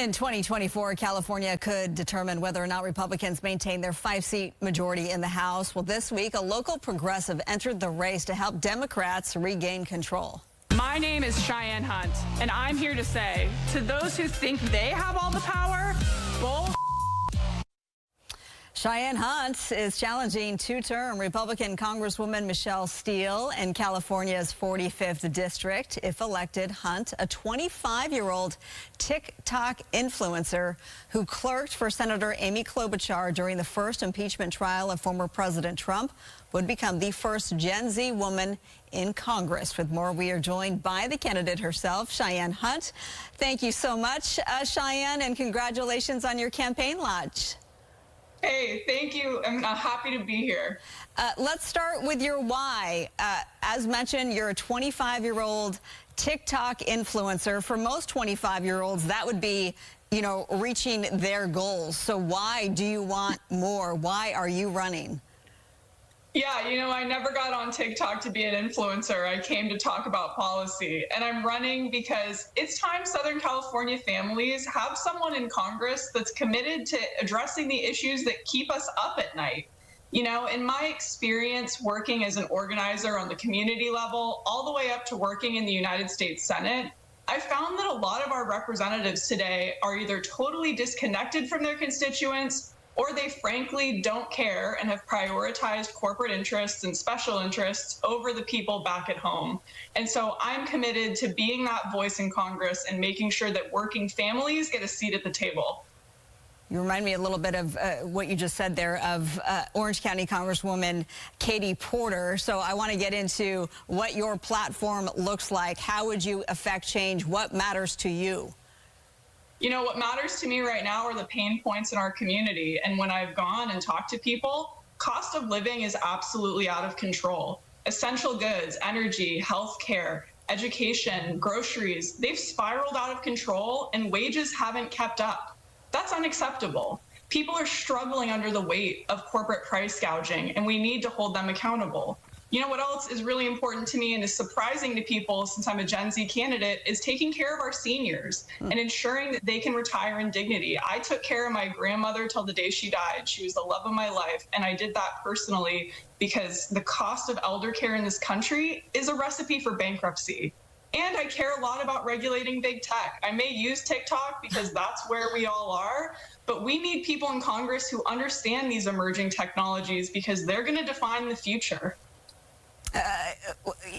In 2024, California could determine whether or not Republicans maintain their 5-seat majority in the House. Well, this week, a local progressive entered the race to help Democrats regain control. My name is Cheyenne Hunt, and I'm here to say to those who think they have all the power, bull. Cheyenne Hunt is challenging two-term Republican Congresswoman Michelle Steele in California's 45th district. If elected, Hunt, a 25-year-old TikTok influencer who clerked for Senator Amy Klobuchar during the first impeachment trial of former President Trump, would become the first Gen Z woman in Congress. With more, we are joined by the candidate herself, Cheyenne Hunt. Thank you so much, Cheyenne, and congratulations on your campaign launch. Hey, thank you. I'm happy to be here. Let's start with your why. As mentioned, you're a 25-year-old TikTok influencer. For most 25-year-olds, that would be, reaching their goals. So why do you want more? Why are you running? Yeah, I never got on TikTok to be an influencer. I came to talk about policy, and I'm running because it's time Southern California families have someone in Congress that's committed to addressing the issues that keep us up at night. In my experience working as an organizer on the community level, all the way up to working in the United States Senate, I found that a lot of our representatives today are either totally disconnected from their constituents, or they frankly don't care and have prioritized corporate interests and special interests over the people back at home. And so I'm committed to being that voice in Congress and making sure that working families get a seat at the table. You remind me a little bit of what you just said there of Orange County Congresswoman Katie Porter. So I want to get into what your platform looks like. How would you affect change? What matters to you? What matters to me right now are the pain points in our community. And when I've gone and talked to people, cost of living is absolutely out of control. Essential goods, energy, healthcare, education, groceries, they've spiraled out of control and wages haven't kept up. That's unacceptable. People are struggling under the weight of corporate price gouging, and we need to hold them accountable. What else is really important to me and is surprising to people since I'm a Gen Z candidate is taking care of our seniors and ensuring that they can retire in dignity. I took care of my grandmother till the day she died. She was the love of my life, and I did that personally because the cost of elder care in this country is a recipe for bankruptcy. And I care a lot about regulating big tech. I may use TikTok because that's where we all are, but we need people in Congress who understand these emerging technologies because they're going to define the future.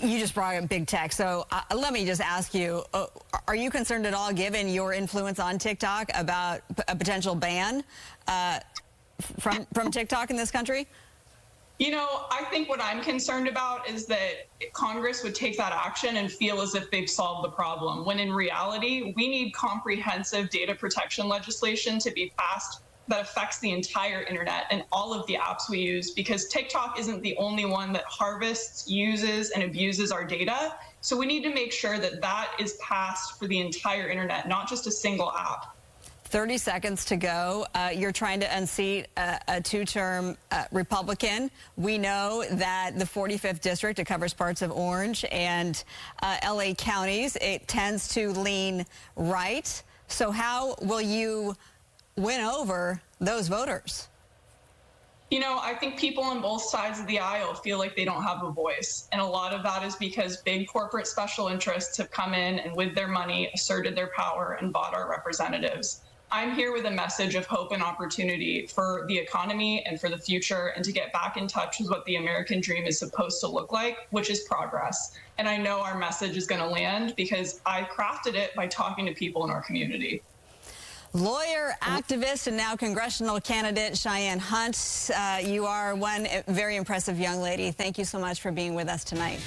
You just brought up big tech, so let me just ask you, are you concerned at all, given your influence on TikTok, about a potential ban from TikTok in this country? I think what I'm concerned about is that Congress would take that action and feel as if they've solved the problem, when in reality, we need comprehensive data protection legislation to be passed that affects the entire internet and all of the apps we use, because TikTok isn't the only one that harvests, uses, and abuses our data. So we need to make sure that that is passed for the entire internet, not just a single app. 30 seconds to go. You're trying to unseat a two-term Republican. We know that the 45th district, it covers parts of Orange and LA counties. It tends to lean right. So how will you win over those voters? I think people on both sides of the aisle feel like they don't have a voice. And a lot of that is because big corporate special interests have come in and with their money asserted their power and bought our representatives. I'm here with a message of hope and opportunity for the economy and for the future, and to get back in touch with what the American dream is supposed to look like, which is progress. And I know our message is going to land because I crafted it by talking to people in our community. Lawyer, activist, and now congressional candidate Cheyenne Hunt. You are one very impressive young lady. Thank you so much for being with us tonight.